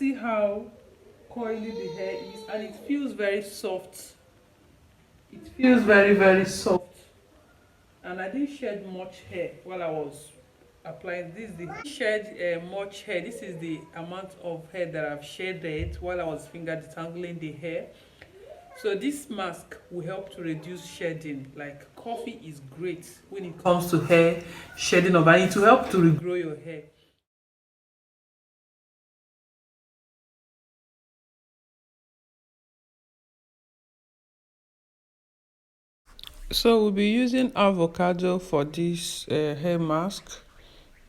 see how coily the hair is, and it feels very soft. It feels very, very soft. And I didn't shed much hair while I was applying this. The shed much hair. This is the amount of hair that I've shedded while I was finger detangling the hair. So this mask will help to reduce shedding. Like coffee is great when it comes to hair shedding off, and it will help to regrow your hair. So we'll be using avocado for this hair mask.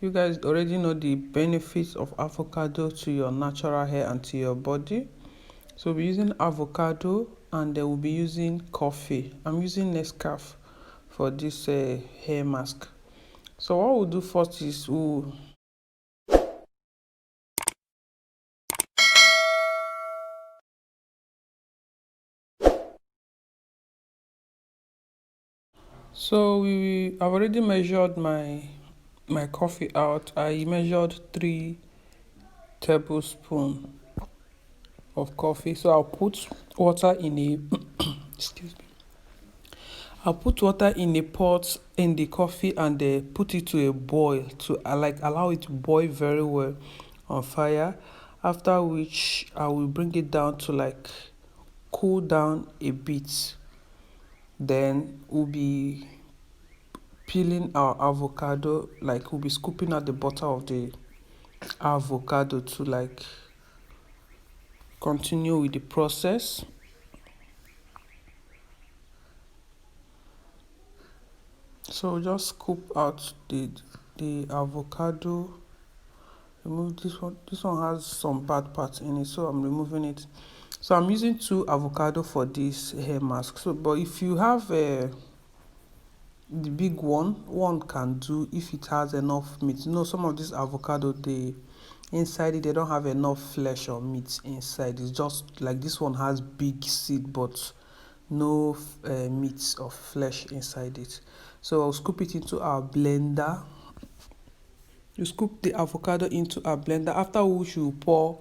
You guys already know the benefits of avocado to your natural hair and to your body. So we'll be using avocado, and then we'll be using coffee. I'm using Nescafe for this hair mask. So what we'll do first is I've already measured my coffee out. I measured 3 tablespoons of coffee. So I'll put water in a excuse me. I'll put water in a pot in the coffee, and put it to a boil to allow it to boil very well on fire. After which I will bring it down to cool down a bit. Then we'll be peeling our avocado, we'll be scooping out the butter of the avocado to continue with the process. So just scoop out the avocado. Remove this one. This one has some bad parts in it, so I'm removing it. So I'm using 2 avocado for this hair mask. So, but if you have the big one can do if it has enough meat. Some of this avocado, inside it, they don't have enough flesh or meat inside. It's just like this one has big seed, but no meat or flesh inside it. So I'll scoop it into our blender. You scoop the avocado into a blender, after which you pour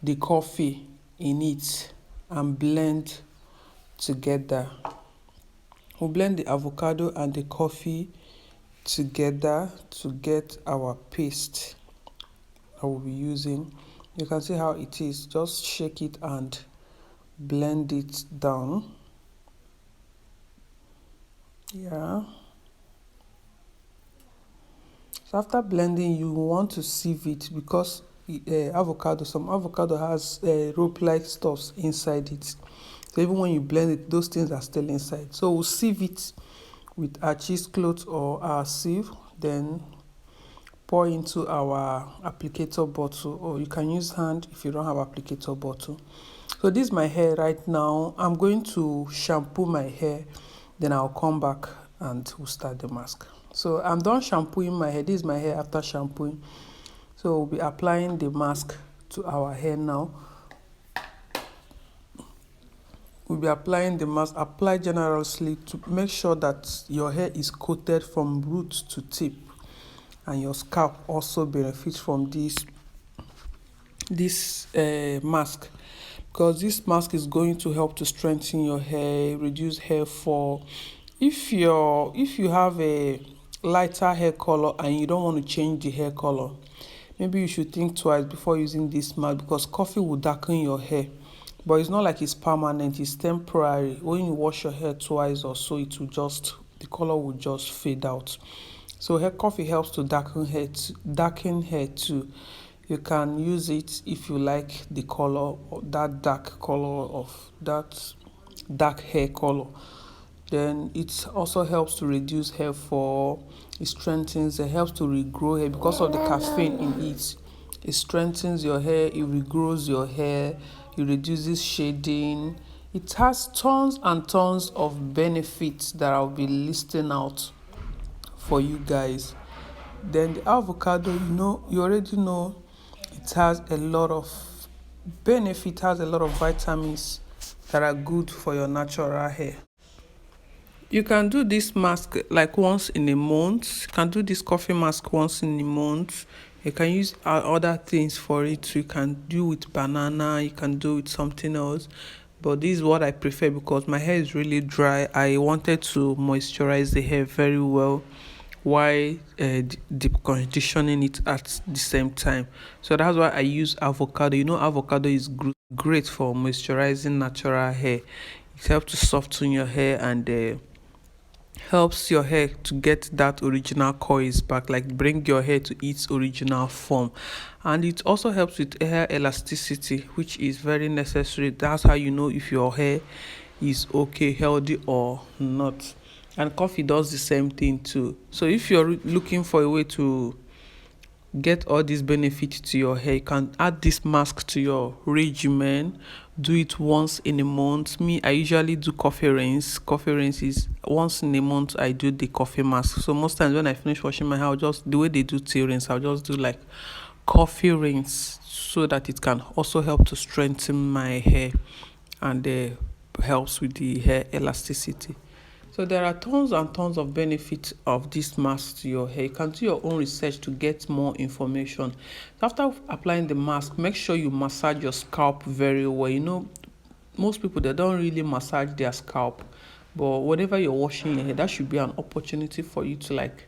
the coffee in it and blend together. We'll blend the avocado and the coffee together to get our paste that we'll be using. You can see how it is. Just shake it and blend it down. Yeah. So after blending, you want to sieve it, because some avocado has rope-like stuffs inside it. So even when you blend it, those things are still inside. So we'll sieve it with our cheesecloth or our sieve, then pour into our applicator bottle, or you can use hand if you don't have applicator bottle. So this is my hair right now. I'm going to shampoo my hair, then I'll come back and we'll start the mask. So I'm done shampooing my hair. This is my hair after shampooing. So we'll be applying the mask to our hair now. We'll be applying the mask. Apply generously to make sure that your hair is coated from root to tip, and your scalp also benefits from this mask, because this mask is going to help to strengthen your hair, reduce hair fall. If you have a lighter hair color and you don't want to change the hair color, maybe you should think twice before using this mask, because coffee will darken your hair, but it's not like it's permanent, it's temporary. When you wash your hair twice or so, the color will just fade out. So hair coffee helps to darken hair too. You can use it if you like the color, that dark color of that dark hair color. Then it also helps to reduce hair fall. It helps to regrow hair because of the caffeine in it. It strengthens your hair, it regrows your hair, it reduces shading. It has tons and tons of benefits that I'll be listing out for you guys. Then the avocado, you already know it has a lot of benefits, has a lot of vitamins that are good for your natural hair. You can do this mask once in a month. You can do this coffee mask once in a month. You can use other things for it. You can do with banana, you can do with something else. But this is what I prefer because my hair is really dry. I wanted to moisturize the hair very well while deep conditioning it at the same time. So that's why I use avocado. You know, avocado is great for moisturizing natural hair. It helps to soften your hair and helps your hair to get that original coils back, like bring your hair to its original form. And it also helps with hair elasticity, which is very necessary. That's how you know if your hair is okay, healthy or not. And coffee does the same thing too. So if you're looking for a way to get all these benefits to your hair, you can add this mask to your regimen. Do it once in a month. Me, I usually do coffee rinse. Coffee rinse is once in a month. I do the coffee mask. So most times when I finish washing my hair, I'll just, the way they do tea rinse, I'll just do like coffee rinse so that it can also help to strengthen my hair and helps with the hair elasticity. So there are tons and tons of benefits of this mask to your hair. You can do your own research to get more information. So after applying the mask, make sure you massage your scalp very well. You know, most people, they don't really massage their scalp, but whenever you're washing your hair, that should be an opportunity for you to like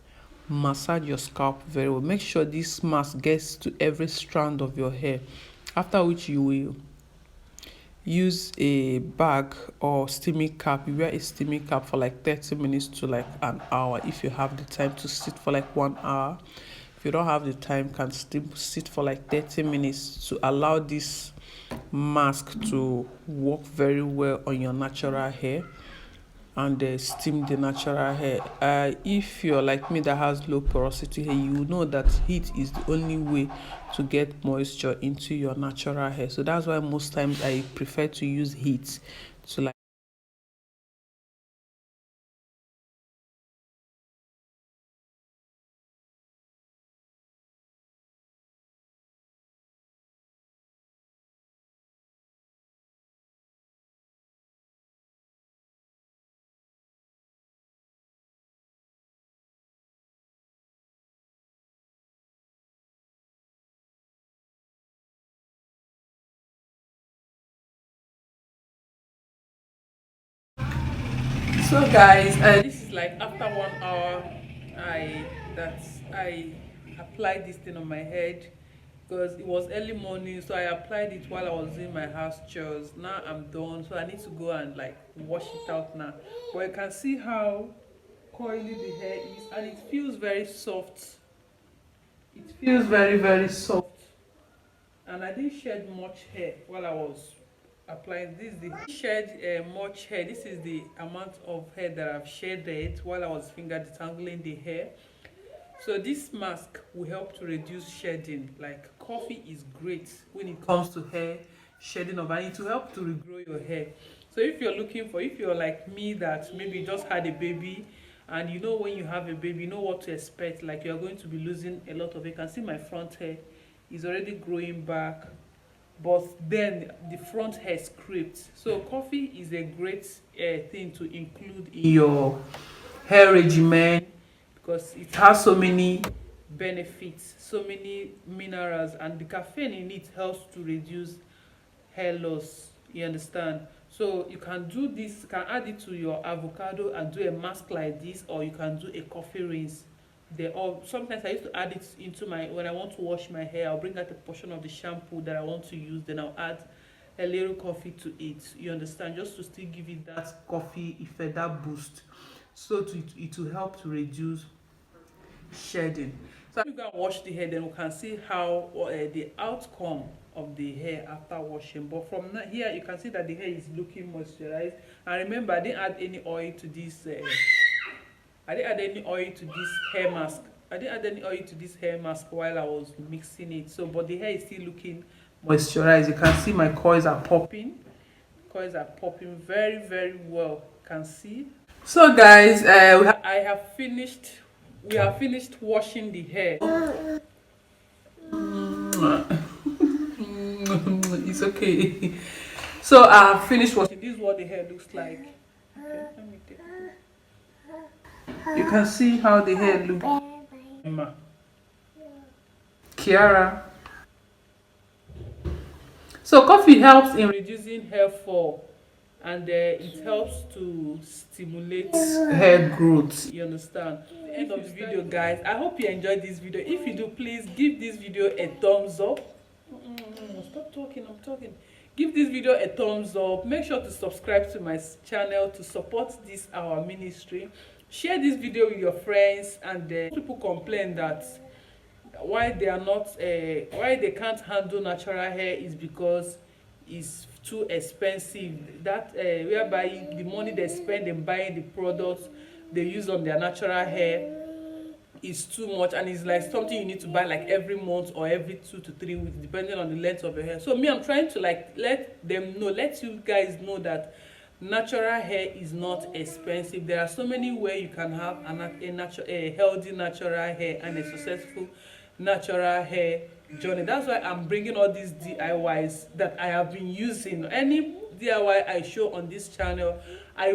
massage your scalp very well. Make sure this mask gets to every strand of your hair, after which you will use a bag or steaming cap. You wear a steaming cap for like 30 minutes to like an hour if you have the time to sit for like 1 hour. If you don't have the time, can still sit for like 30 minutes to allow this mask to work very well on your natural hair and steam the natural hair. If you're like me that has low porosity hair, you know that heat is the only way to get moisture into your natural hair. So that's why most times I prefer to use heat to like. So guys, this is like after 1 hour I that I applied this thing on my head because it was early morning, so I applied it while I was doing my house chores. Now I'm done, so I need to go and like wash it out now. But you can see how coily the hair is and it feels very soft. It feels very soft, and I didn't shed much hair while I was applying this. The shed much hair. This is the amount of hair that I've shedded while I was finger detangling the hair. So this mask will help to reduce shedding. Like coffee is great when it comes to hair shedding of, and it will help to regrow your hair. So if you're looking for, if you're like me that maybe just had a baby, and you know when you have a baby, you know what to expect. Like you're going to be losing a lot of hair. You can see my front hair is already growing back, but then the front hair scraped. So coffee is a great thing to include in your hair regimen because it has so many benefits, so many minerals, and the caffeine in it helps to reduce hair loss. You understand? So you can do this, you can add it to your avocado and do a mask like this, or you can do a coffee rinse. They all, sometimes I used to add it into my, when I want to wash my hair, I'll bring out a portion of the shampoo that I want to use, then I'll add a little coffee to it. You understand? Just to still give it that coffee effect, that boost. So it will help to reduce shedding. So I'm going to wash the hair, then we can see how the outcome of the hair after washing. But from here you can see that the hair is looking moisturized. And remember, I didn't add any oil to this I didn't add any oil to this hair mask. I didn't add any oil to this hair mask while I was mixing it. So but the hair is still looking moisturized. You can see my coils are popping. Coils are popping very well. You can see. So guys, I have finished. We have finished washing the hair. It's okay. So I have finished washing. This is what the hair looks like. Okay, let me take it. You can see how the hair looks. Kiara. So coffee helps in reducing hair fall, and it helps to stimulate hair growth. You understand? The end of the video, guys. I hope you enjoyed this video. If you do, please give this video a thumbs up. Stop talking, I'm talking. Give this video a thumbs up. Make sure to subscribe to my channel to support this our ministry. Share this video with your friends. And people complain that why they are not why they can't handle natural hair is because it's too expensive. That whereby the money they spend in buying the products they use on their natural hair is too much, and it's like something you need to buy like every month or every 2 to 3 weeks depending on the length of your hair. So me, I'm trying to like let you guys know that natural hair is not expensive. There are so many ways you can have a healthy natural hair and a successful natural hair journey. That's why I'm bringing all these DIYs that I have been using. Any DIY I show on this channel, I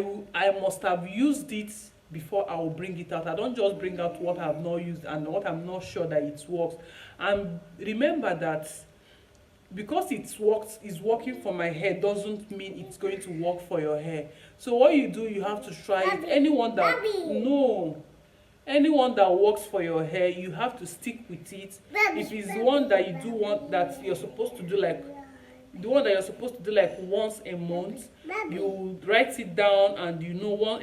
must have used it before I will bring it out. I don't just bring out what I have not used and what I'm not sure that it works. And remember that because it's working for my hair doesn't mean it's going to work for your hair. So what you do, you have to try it. Anyone that works for your hair, you have to stick with it. If it's the one that you do want, that you're supposed to do like once a month, you write it down, and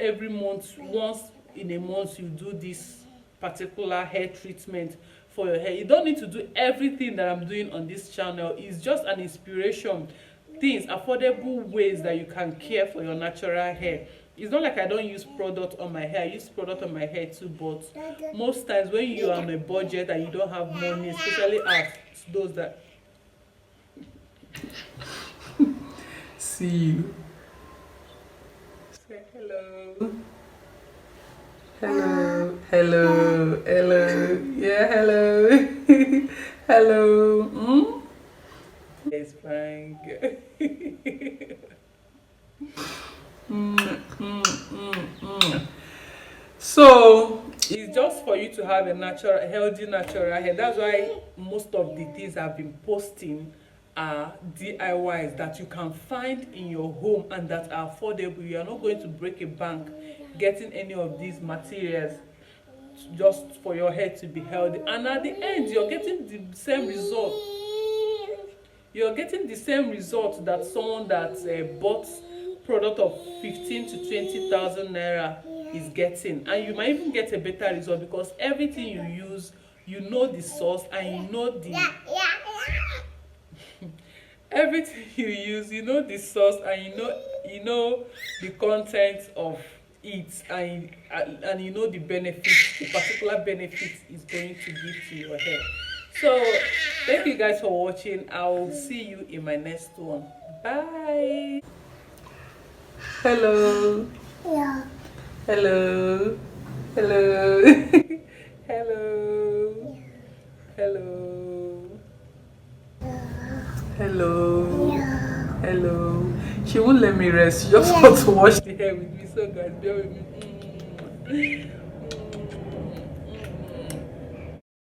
every month, once in a month, you do this particular hair treatment for your hair. You don't need to do everything that I'm doing on this channel. It's just an inspiration, things, affordable ways that you can care for your natural hair. It's not like I don't use product on my hair. I use product on my hair too, but most times when you are on a budget and you don't have money, especially us, those that see you. Say hello. Hello. Yeah, hello. Hello. It's fine. So it's just for you to have a healthy natural hair. That's why most of the things I've been posting are DIYs that you can find in your home and that are affordable. You are not going to break a bank getting any of these materials just for your hair to be healthy, and at the end you're getting the same result. You're getting the same result that someone that bought product of 15 to 20,000 naira is getting, and you might even get a better result because everything you use, you know the source, and you know the everything you use, you know the source, and you know the content of it, and you know the benefits, the particular benefits is going to give to your hair. So thank you guys for watching. I will see you in my next one. Bye. Hello. Yeah. Hello. Hello. Hello. Hello. Hello. Yeah. Hello. She won't let me rest. She just wants to wash the hair with me. So guys, bear with me.